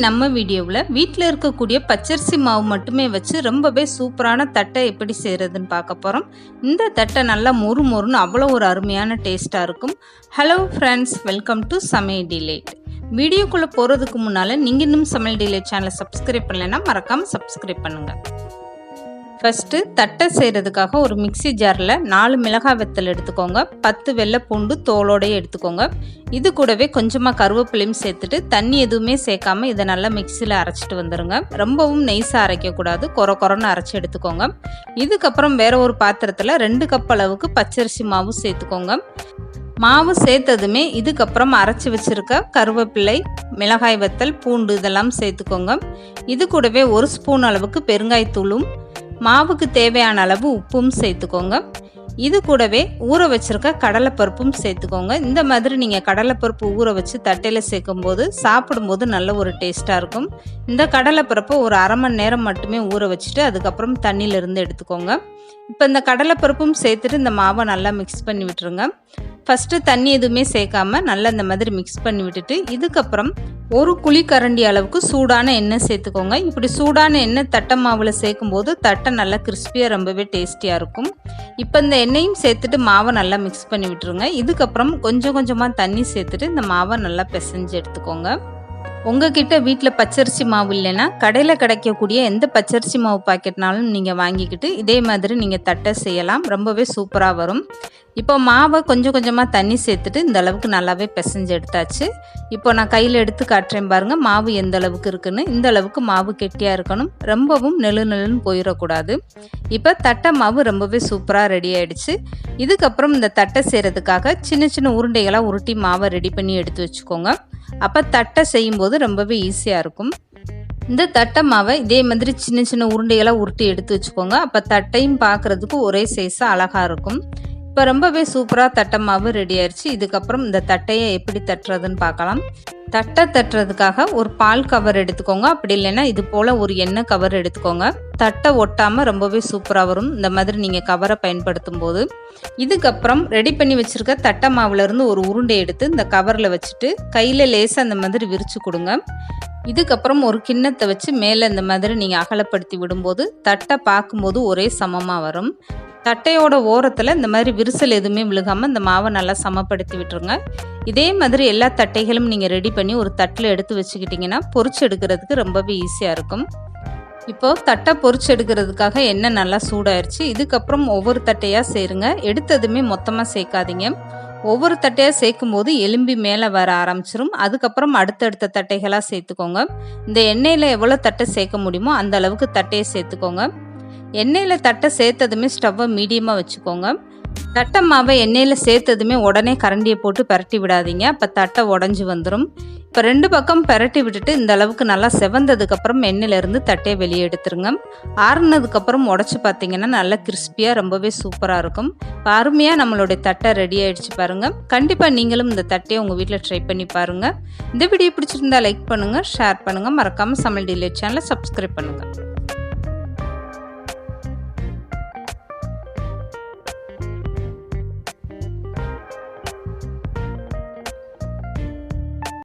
நம்ம வீடியோவில் வீட்டில் இருக்கக்கூடிய பச்சரிசி மாவு மட்டுமே வச்சு ரொம்பவே சூப்பரான தட்டை எப்படி செய்கிறதுன்னு பார்க்க போகிறோம். இந்த தட்டை நல்லா மொறு மொறுன்னு அவ்வளோ ஒரு அருமையான டேஸ்ட்டாக இருக்கும். ஹலோ ஃப்ரெண்ட்ஸ், வெல்கம் டு சமையல் டிலேட். வீடியோக்குள்ளே போகிறதுக்கு முன்னால் நீங்கள் இன்னும் சமையல் டிலேட் சேனலை சப்ஸ்கிரைப் பண்ணலைன்னா மறக்காமல் சப்ஸ்கிரைப் பண்ணுங்கள். ஃபஸ்ட்டு தட்டை செய்கிறதுக்காக ஒரு மிக்சி ஜாரில் 4 மிளகாய் வெத்தல் எடுத்துக்கோங்க, 10 வெள்ளை பூண்டு தோலோடையே எடுத்துக்கோங்க. இது கூடவே கொஞ்சமாக கருவேப்பிலையும் சேர்த்துட்டு தண்ணி எதுவுமே சேர்க்காமல் இதை நல்லா மிக்சியில் அரைச்சிட்டு வந்துடுங்க. ரொம்பவும் நெய்ஸாக அரைக்கக்கூடாது, கொரன்னு அரைச்சி எடுத்துக்கோங்க. இதுக்கப்புறம் வேறு ஒரு பாத்திரத்தில் 2 கப் அளவுக்கு பச்சரிசி மாவு சேர்த்துக்கோங்க. மாவு சேர்த்ததுமே இதுக்கப்புறம் அரைச்சி வச்சுருக்க கருவேப்பிலை, மிளகாய் வெத்தல், பூண்டு இதெல்லாம் சேர்த்துக்கோங்க. இது கூடவே 1 ஸ்பூன் அளவுக்கு பெருங்காயத்தூளும் மாவுக்கு தேவையான அளவு உப்பும் சேர்த்துக்கோங்க. இது கூடவே ஊற வச்சுருக்க கடலைப்பருப்பும் சேர்த்துக்கோங்க. இந்த மாதிரி நீங்கள் கடலைப்பருப்பு ஊற வச்சு தட்டையில் சேர்க்கும்போது சாப்பிடும்போது நல்ல ஒரு டேஸ்ட்டாக இருக்கும். இந்த கடலைப்பருப்பை ஒரு அரை மணி நேரம் மட்டுமே ஊற வச்சுட்டு அதுக்கப்புறம் தண்ணியிலிருந்து எடுத்துக்கோங்க. இப்போ இந்த கடலைப்பருப்பும் சேர்த்துட்டு இந்த மாவை நல்லா மிக்ஸ் பண்ணி விட்டுருங்க. ஃபஸ்ட்டு தண்ணி எதுவுமே சேர்க்காம நல்லா இந்த மாதிரி மிக்ஸ் பண்ணி விட்டுட்டு இதுக்கப்புறம் 1 குழிக்கரண்டி அளவுக்கு சூடான எண்ணெய் சேர்த்துக்கோங்க. இப்படி சூடான எண்ணெய் தட்டை மாவில் சேர்க்கும்போது தட்டை நல்லா கிறிஸ்பியாக ரொம்பவே டேஸ்டியாக இருக்கும். இப்போ இந்த எண்ணெயும் சேர்த்துட்டு மாவை நல்லா மிக்ஸ் பண்ணி விட்டுருங்க. இதுக்கப்புறம் கொஞ்சமாக தண்ணி சேர்த்துட்டு இந்த மாவை நல்லா பிசைஞ்சு எடுத்துக்கோங்க. உங்ககிட்ட வீட்டில் பச்சரிசி மாவு இல்லைன்னா கடையில் கிடைக்கக்கூடிய எந்த பச்சரிசி மாவு பாக்கெட்னாலும் நீங்கள் வாங்கிக்கிட்டு இதே மாதிரி நீங்கள் தட்டை செய்யலாம். ரொம்பவே சூப்பராக வரும். இப்போ மாவை கொஞ்சமாக தண்ணி சேர்த்துட்டு இந்த அளவுக்கு நல்லாவே பிசைஞ்சு எடுத்தாச்சு. இப்போ நான் கையில் எடுத்து காட்டுறேன் பாருங்கள் மாவு எந்த அளவுக்கு இருக்குன்னு. இந்த அளவுக்கு மாவு கெட்டியாக இருக்கணும், ரொம்பவும் நெழுன்னு போயிடக்கூடாது. இப்போ தட்டை மாவு ரொம்பவே சூப்பராக ரெடி ஆகிடுச்சு. இதுக்கப்புறம் இந்த தட்டை செய்கிறதுக்காக சின்ன உருண்டைகளாக உருட்டி மாவை ரெடி பண்ணி எடுத்து வச்சுக்கோங்க. அப்போ தட்டை செய்யும்போது ரொம்பவே ஈஸியாக இருக்கும். இந்த தட்டை மாவை இதே மாதிரி சின்ன உருண்டைகளாக உருட்டி எடுத்து வச்சுக்கோங்க. அப்போ தட்டையும் பார்க்குறதுக்கு ஒரே சைஸாக அழகாக இருக்கும். இப்போ ரொம்பவே சூப்பராக தட்டை மாவு ரெடி ஆயிடுச்சு. இதுக்கப்புறம் இந்த தட்டையை எப்படி தட்டுறதுன்னு பார்க்கலாம். தட்டை தட்டுறதுக்காக ஒரு பால் கவர் எடுத்துக்கோங்க. அப்படி இல்லைன்னா இது போல் ஒரு எண்ணெய் கவர் எடுத்துக்கோங்க. தட்டை ஒட்டாமல் ரொம்பவே சூப்பராக வரும் இந்த மாதிரி நீங்கள் கவரை பயன்படுத்தும் போது. இதுக்கப்புறம் ரெடி பண்ணி வச்சுருக்க தட்டை மாவுலேருந்து ஒரு உருண்டை எடுத்து இந்த கவரில் வச்சுட்டு கையில் லேசாக அந்த மாதிரி விரித்து கொடுங்க. இதுக்கப்புறம் ஒரு கிண்ணத்தை வச்சு மேலே இந்த மாதிரி நீங்கள் அகலப்படுத்தி விடும்போது தட்டை பார்க்கும்போது ஒரே சமமாக வரும். தட்டையோட ஓரத்தில் இந்த மாதிரி விரிசல் எதுவுமே விழுகாமல் இந்த மாவை நல்லா சமப்படுத்தி விட்டுருங்க. இதே மாதிரி எல்லா தட்டைகளும் நீங்கள் ரெடி பண்ணி ஒரு தட்டில் எடுத்து வச்சுக்கிட்டிங்கன்னா பொரிச்சு எடுக்கிறதுக்கு ரொம்பவே ஈஸியாக இருக்கும். இப்போது தட்டை பொரிச்சு எடுக்கிறதுக்காக எண்ணெய் நல்லா சூடாயிருச்சு. இதுக்கப்புறம் ஒவ்வொரு தட்டையாக சேருங்க. எடுத்ததுமே மொத்தமாக சேர்க்காதீங்க. ஒவ்வொரு தட்டையாக சேர்க்கும் போது எலும்பி மேலே வர ஆரம்பிச்சிடும். அதுக்கப்புறம் அடுத்தடுத்த தட்டைகளாக சேர்த்துக்கோங்க. இந்த எண்ணெயில் எவ்வளோ தட்டை சேர்க்க முடியுமோ அந்த அளவுக்கு தட்டையை சேர்த்துக்கோங்க. எண்ணெயில் தட்டை சேர்த்ததுமே ஸ்டவ்வை மீடியமாக வச்சுக்கோங்க. தட்டை மாவை எண்ணெயில் சேர்த்ததுமே உடனே கரண்டியை போட்டு பரட்டி விடாதீங்க, அப்போ தட்டை உடஞ்சி வந்துடும். இப்போ 2 பக்கம் பரட்டி விட்டுட்டு இந்த அளவுக்கு நல்லா செவந்ததுக்கப்புறம் எண்ணெயிலேருந்து தட்டையை வெளியே எடுத்துருங்க. ஆறுனதுக்கப்புறம் உடச்சி பார்த்தீங்கன்னா நல்லா கிறிஸ்பியாக ரொம்பவே சூப்பராக இருக்கும். இப்போ அருமையாக நம்மளுடைய தட்டை ரெடி ஆகிடுச்சு பாருங்கள். கண்டிப்பாக நீங்களும் இந்த தட்டையை உங்கள் வீட்டில் ட்ரை பண்ணி பாருங்கள். இந்த வீடியோ பிடிச்சிருந்தா லைக் பண்ணுங்கள், ஷேர் பண்ணுங்கள், மறக்காமல் சமையல் டிலேட் சேனலை சப்ஸ்கிரைப் பண்ணுங்கள்.